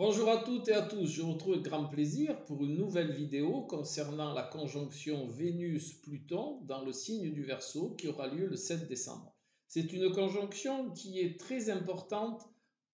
Bonjour à toutes et à tous, je vous retrouve avec grand plaisir pour une nouvelle vidéo concernant la conjonction Vénus-Pluton dans le signe du Verseau qui aura lieu le 7 décembre. C'est une conjonction qui est très importante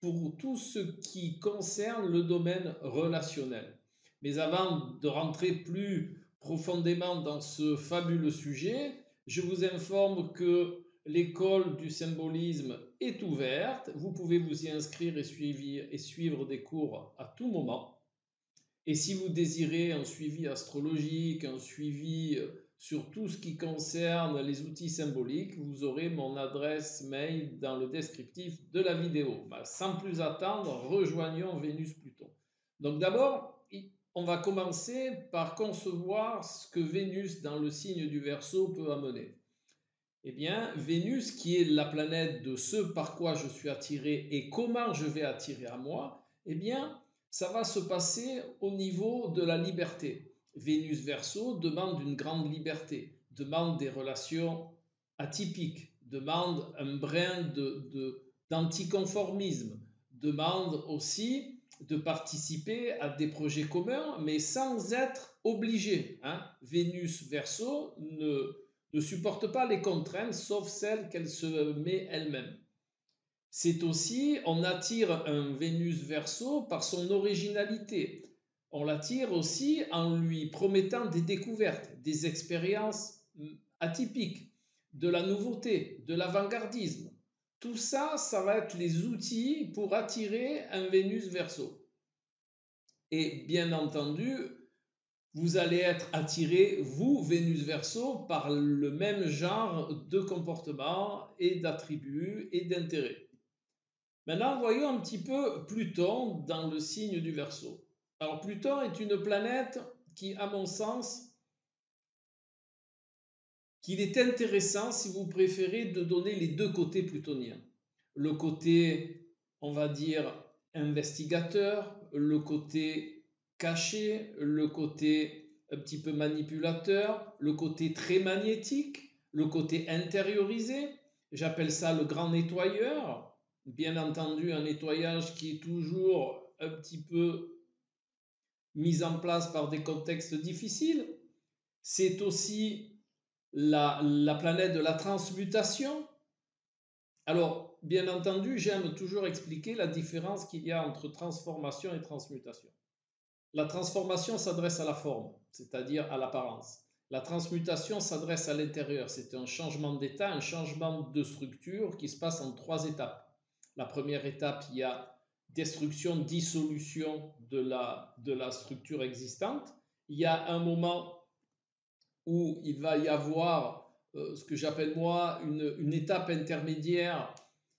pour tout ce qui concerne le domaine relationnel. Mais avant de rentrer plus profondément dans ce fabuleux sujet, je vous informe que l'école du symbolisme est ouverte. Vous pouvez vous y inscrire et suivre des cours à tout moment. Et si vous désirez un suivi astrologique, un suivi sur tout ce qui concerne les outils symboliques, vous aurez mon adresse mail dans le descriptif de la vidéo. Sans plus attendre, rejoignons Vénus-Pluton. Donc d'abord, on va commencer par concevoir ce que Vénus dans le signe du Verseau peut amener. Eh bien, Vénus, qui est la planète de ce par quoi je suis attiré et comment je vais attirer à moi, eh bien, ça va se passer au niveau de la liberté. Vénus Verseau demande une grande liberté, demande des relations atypiques, demande un brin d'anticonformisme, demande aussi de participer à des projets communs, mais sans être obligé. Vénus Verseau ne supporte pas les contraintes, sauf celles qu'elle se met elle-même. C'est aussi, on attire un Vénus Verseau par son originalité. On l'attire aussi en lui promettant des découvertes, des expériences atypiques, de la nouveauté, de l'avant-gardisme. Tout ça, ça va être les outils pour attirer un Vénus Verseau. Et bien entendu, vous allez être attiré, vous, Vénus Verseau, par le même genre de comportement et d'attributs et d'intérêts. Maintenant, voyons un petit peu Pluton dans le signe du Verseau. Alors, Pluton est une planète qui, à mon sens, qu'il est intéressant, si vous préférez, de donner les deux côtés plutoniens. Le côté, on va dire, investigateur, le côté caché, le côté un petit peu manipulateur, le côté très magnétique, le côté intériorisé. J'appelle ça le grand nettoyeur. Bien entendu, un nettoyage qui est toujours un petit peu mis en place par des contextes difficiles. C'est aussi la planète de la transmutation. Alors, bien entendu, j'aime toujours expliquer la différence qu'il y a entre transformation et transmutation. La transformation s'adresse à la forme, c'est-à-dire à l'apparence. La transmutation s'adresse à l'intérieur. C'est un changement d'état, un changement de structure qui se passe en trois étapes. La première étape, il y a destruction, dissolution de la structure existante. Il y a un moment où il va y avoir ce que j'appelle moi une étape intermédiaire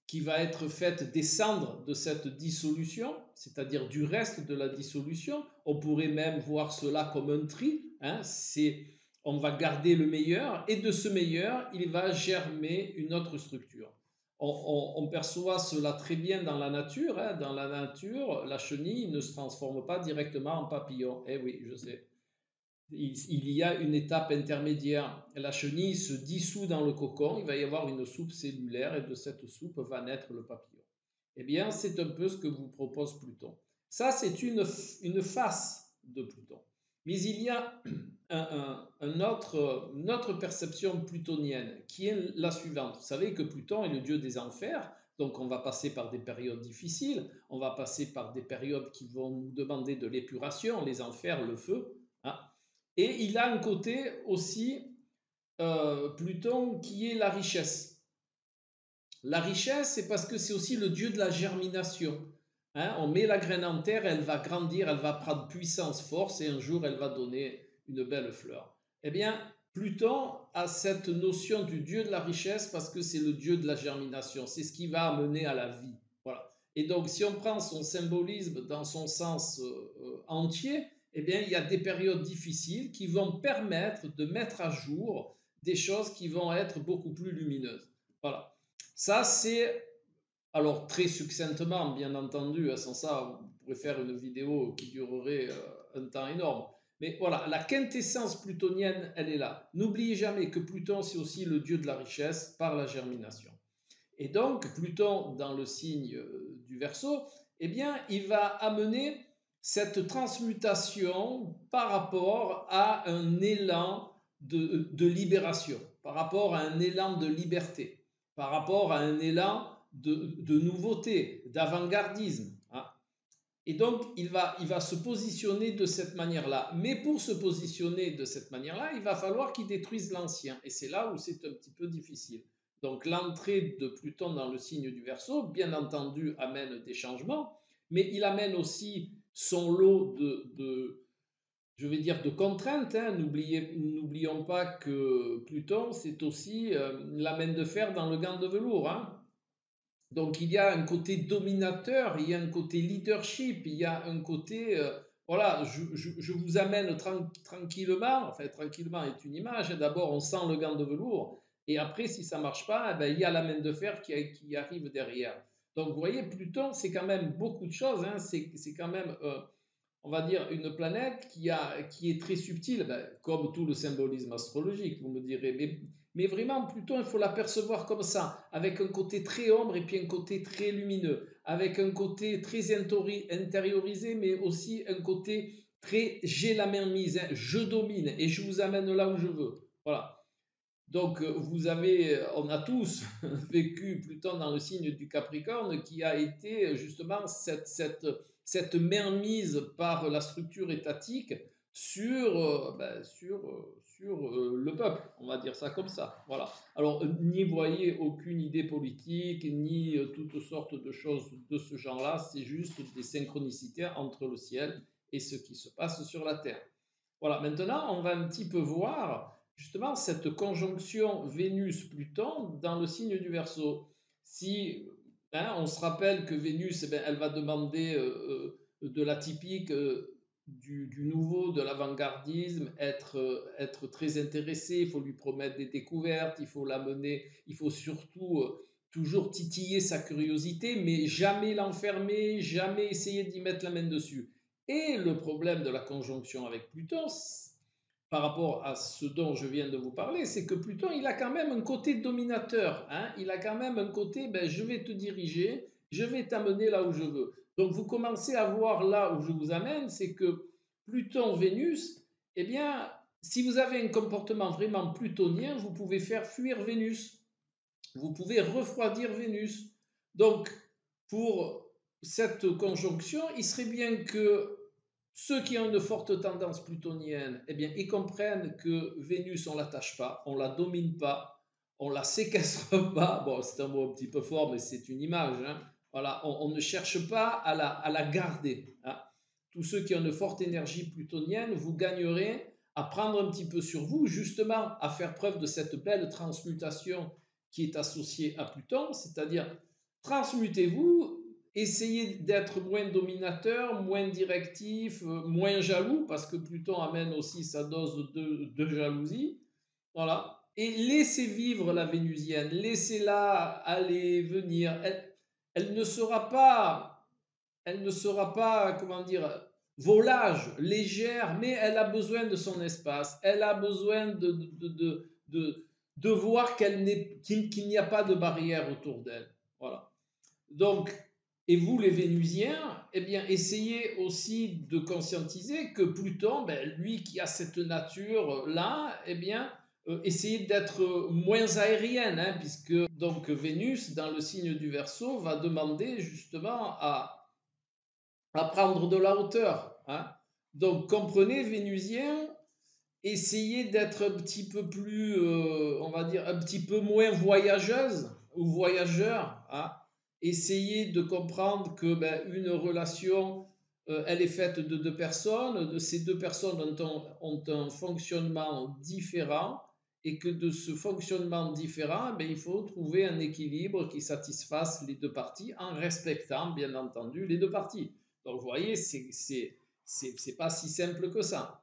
qui va être faite des cendres de cette dissolution, c'est-à-dire du reste de la dissolution. On pourrait même voir cela comme un tri. On va garder le meilleur et de ce meilleur, il va germer une autre structure. On perçoit cela très bien dans la nature. Dans la nature, la chenille ne se transforme pas directement en papillon. Eh oui, je sais. Il y a une étape intermédiaire. La chenille se dissout dans le cocon, il va y avoir une soupe cellulaire et de cette soupe va naître le papillon. Eh bien, c'est un peu ce que vous propose Pluton. Ça, c'est une face de Pluton. Mais il y a une autre perception plutonienne qui est la suivante. Vous savez que Pluton est le dieu des enfers, donc on va passer par des périodes difficiles, on va passer par des périodes qui vont nous demander de l'épuration, les enfers, le feu. Et il a un côté aussi, Pluton, qui est la richesse. La richesse, c'est parce que c'est aussi le dieu de la germination. On met la graine en terre, elle va grandir, elle va prendre puissance, force, et un jour, elle va donner une belle fleur. Eh bien, Pluton a cette notion du dieu de la richesse parce que c'est le dieu de la germination. C'est ce qui va amener à la vie. Voilà. Et donc, si on prend son symbolisme dans son sens entier, eh bien, il y a des périodes difficiles qui vont permettre de mettre à jour des choses qui vont être beaucoup plus lumineuses. Voilà. Ça, c'est, alors très succinctement, bien entendu, sans ça, on pourrait faire une vidéo qui durerait un temps énorme. Mais voilà, la quintessence plutonienne, elle est là. N'oubliez jamais que Pluton, c'est aussi le dieu de la richesse par la germination. Et donc, Pluton, dans le signe du Verseau, eh bien, il va amener cette transmutation par rapport à un élan de libération, par rapport à un élan de liberté, par rapport à un élan de nouveauté, d'avant-gardisme, hein. Et donc, il va se positionner de cette manière-là. Mais pour se positionner de cette manière-là, il va falloir qu'il détruise l'ancien. Et c'est là où c'est un petit peu difficile. Donc, l'entrée de Pluton dans le signe du Verseau, bien entendu, amène des changements, mais il amène aussi son lot je vais dire, de contraintes, hein. N'oublions pas que Pluton, c'est aussi la main de fer dans le gant de velours, hein. Donc il y a un côté dominateur, il y a un côté leadership, il y a un côté, voilà, je vous amène tranquillement, enfin tranquillement est une image, hein. D'abord on sent le gant de velours, et après si ça ne marche pas, eh ben, il y a la main de fer qui arrive derrière. Donc vous voyez, Pluton, c'est quand même beaucoup de choses, hein. C'est quand même, on va dire, une planète qui est très subtile, ben, comme tout le symbolisme astrologique, vous me direz. Mais vraiment, Pluton, il faut l'apercevoir comme ça, avec un côté très ombre et puis un côté très lumineux, avec un côté très intériorisé, mais aussi un côté très j'ai la main mise, hein, je domine et je vous amène là où je veux. Voilà. Donc, on a tous vécu Pluton dans le signe du Capricorne qui a été justement cette mainmise par la structure étatique sur le peuple, on va dire ça comme ça. Voilà. Alors, n'y voyez aucune idée politique, ni toutes sortes de choses de ce genre-là, c'est juste des synchronicités entre le ciel et ce qui se passe sur la Terre. Voilà, maintenant, on va un petit peu voir justement cette conjonction Vénus-Pluton dans le signe du Verseau. Si on se rappelle que Vénus, eh bien, elle va demander de l'atypique, du nouveau, de l'avant-gardisme, être très intéressé, il faut lui promettre des découvertes, il faut l'amener, il faut surtout toujours titiller sa curiosité, mais jamais l'enfermer, jamais essayer d'y mettre la main dessus. Et le problème de la conjonction avec Pluton, par rapport à ce dont je viens de vous parler, c'est que Pluton, il a quand même un côté dominateur, hein. Il a quand même un côté, ben, je vais te diriger, je vais t'amener là où je veux. Donc vous commencez à voir là où je vous amène, c'est que Pluton-Vénus, eh bien, si vous avez un comportement vraiment plutonien, vous pouvez faire fuir Vénus, vous pouvez refroidir Vénus. Donc, pour cette conjonction, il serait bien que ceux qui ont une forte tendance plutonienne, eh bien, ils comprennent que Vénus, on ne l'attache pas, on ne la domine pas, on ne la séquestre pas. Bon, c'est un mot un petit peu fort, mais c'est une image, hein. Voilà, on ne cherche pas à la garder, hein. Tous ceux qui ont une forte énergie plutonienne, vous gagnerez à prendre un petit peu sur vous, justement à faire preuve de cette belle transmutation qui est associée à Pluton, c'est-à-dire transmutez-vous, essayez d'être moins dominateur, moins directif, moins jaloux, parce que Pluton amène aussi sa dose de jalousie. Voilà. Et laissez vivre la vénusienne, laissez-la aller, venir. Elle ne sera pas, comment dire, volage, légère, mais elle a besoin de son espace. Elle a besoin de voir qu'il n'y a pas de barrière autour d'elle. Voilà. Donc, et vous les Vénusiens, eh bien, essayez aussi de conscientiser que Pluton, ben, lui qui a cette nature-là, eh bien, essayez d'être moins aérienne, hein, puisque donc Vénus, dans le signe du Verseau, va demander justement à prendre de la hauteur, hein. Donc, comprenez, Vénusiens, essayez d'être un petit peu plus, on va dire, un petit peu moins voyageuse ou voyageur, hein. Essayez de comprendre que ben, une relation, elle est faite de deux personnes. Ces deux personnes ont un fonctionnement différent et que de ce fonctionnement différent, ben, il faut trouver un équilibre qui satisfasse les deux parties en respectant, bien entendu, les deux parties. Donc, vous voyez, c'est pas si simple que ça.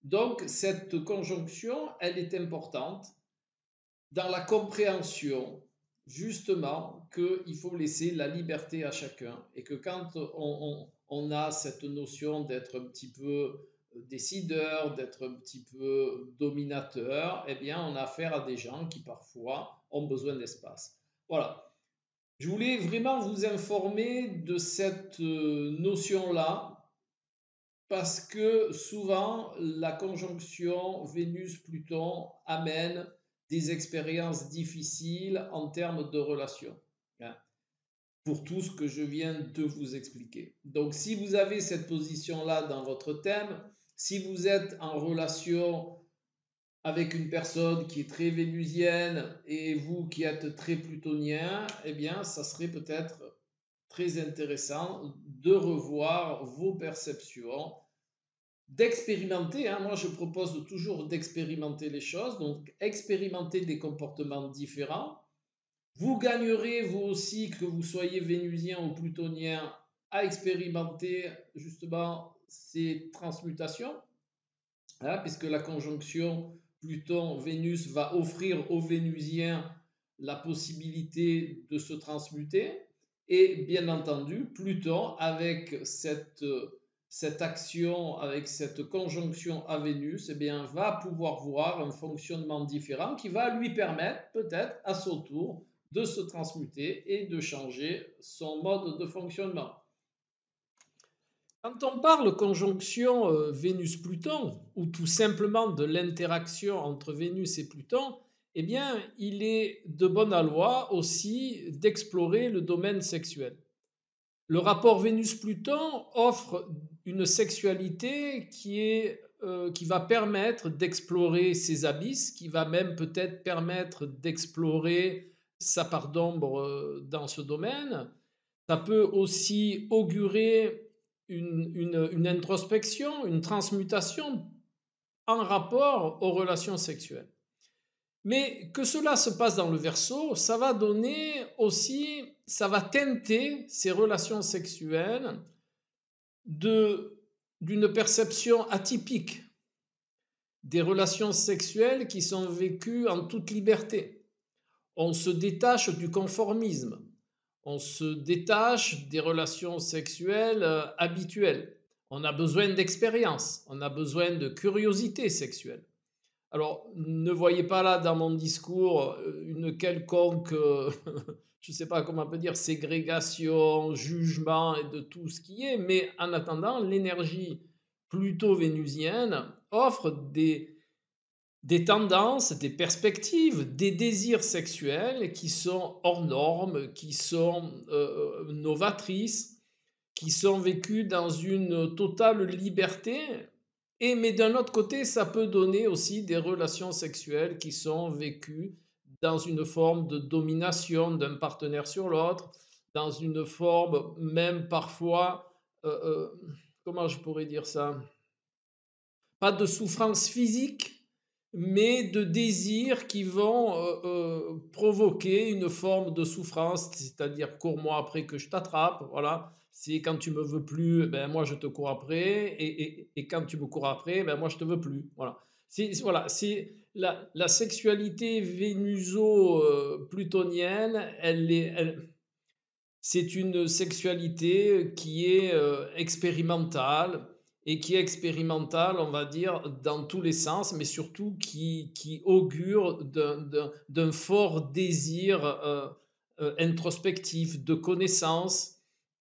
Donc, cette conjonction, elle est importante dans la compréhension, justement, qu'il faut laisser la liberté à chacun et que quand on a cette notion d'être un petit peu décideur, d'être un petit peu dominateur, eh bien, on a affaire à des gens qui parfois ont besoin d'espace. Voilà. Je voulais vraiment vous informer de cette notion-là parce que souvent la conjonction Vénus-Pluton amène des expériences difficiles en termes de relations, hein, pour tout ce que je viens de vous expliquer. Donc si vous avez cette position-là dans votre thème, si vous êtes en relation avec une personne qui est très vénusienne et vous qui êtes très plutonien, eh bien, ça serait peut-être très intéressant de revoir vos perceptions, d'expérimenter. Hein, moi, je propose toujours d'expérimenter les choses, donc expérimenter des comportements différents. Vous gagnerez, vous aussi, que vous soyez vénusien ou plutonien, à expérimenter justement ces transmutations, hein, puisque la conjonction Pluton-Vénus va offrir aux Vénusiens la possibilité de se transmuter. Et bien entendu, Pluton, avec cette action, avec cette conjonction à Vénus, eh bien, va pouvoir voir un fonctionnement différent qui va lui permettre peut-être à son tour de se transmuter et de changer son mode de fonctionnement. Quand on parle conjonction Vénus-Pluton, ou tout simplement de l'interaction entre Vénus et Pluton, eh bien, il est de bonne loi aussi d'explorer le domaine sexuel. Le rapport Vénus-Pluton offre une sexualité qui va permettre d'explorer ses abysses, qui va même peut-être permettre d'explorer sa part d'ombre dans ce domaine. Ça peut aussi augurer une introspection, une transmutation en rapport aux relations sexuelles. Mais que cela se passe dans le Verseau, ça va donner aussi, ça va teinter ces relations sexuelles d'une perception atypique, des relations sexuelles qui sont vécues en toute liberté. On se détache du conformisme, on se détache des relations sexuelles habituelles. On a besoin d'expérience, on a besoin de curiosité sexuelle. Alors, ne voyez pas là dans mon discours une quelconque, je ne sais pas comment on peut dire, ségrégation, jugement et de tout ce qui est, mais en attendant, l'énergie plutôt vénusienne offre des tendances, des perspectives, des désirs sexuels qui sont hors normes, qui sont novatrices, qui sont vécus dans une totale liberté. Et mais d'un autre côté, ça peut donner aussi des relations sexuelles qui sont vécues dans une forme de domination d'un partenaire sur l'autre, dans une forme même parfois, euh, euh, comment je pourrais dire ça, pas de souffrance physique, mais de désirs qui vont provoquer une forme de souffrance, c'est-à-dire cours-moi après que je t'attrape, voilà. C'est quand tu me veux plus, ben moi je te cours après, et quand tu me cours après, ben moi je te veux plus, voilà. Voilà, c'est la sexualité vénuso-plutonienne, c'est une sexualité qui est expérimentale et qui est expérimentale, on va dire, dans tous les sens, mais surtout qui augure d'un fort désir introspectif, de connaissance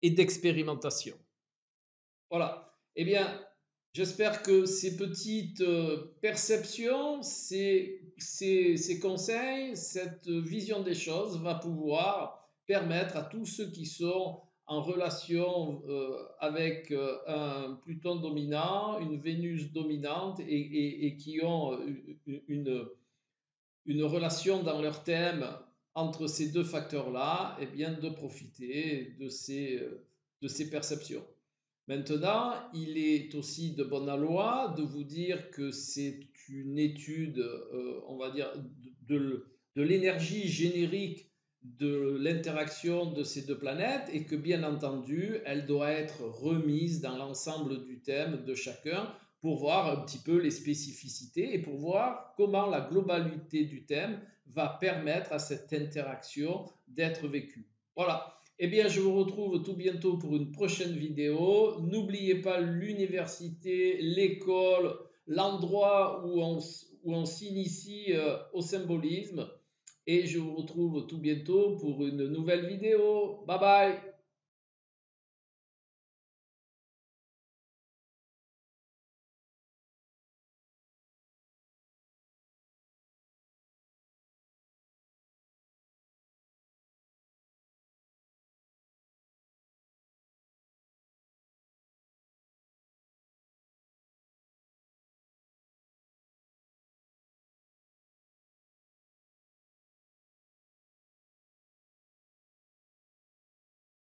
et d'expérimentation. Voilà. Eh bien, j'espère que ces petites perceptions, ces conseils, cette vision des choses va pouvoir permettre à tous ceux qui sont en relation avec un Pluton dominant, une Vénus dominante et qui ont une relation dans leur thème entre ces deux facteurs-là, eh bien de profiter de ces perceptions. Maintenant, il est aussi de bonne loi de vous dire que c'est une étude, on va dire, de l'énergie générique de l'interaction de ces deux planètes et que bien entendu, elle doit être remise dans l'ensemble du thème de chacun pour voir un petit peu les spécificités et pour voir comment la globalité du thème va permettre à cette interaction d'être vécue. Voilà. Eh bien, je vous retrouve tout bientôt pour une prochaine vidéo. N'oubliez pas l'université, l'école, l'endroit où on s'initie au symbolisme. et je vous retrouve tout bientôt pour une nouvelle vidéo. Bye bye!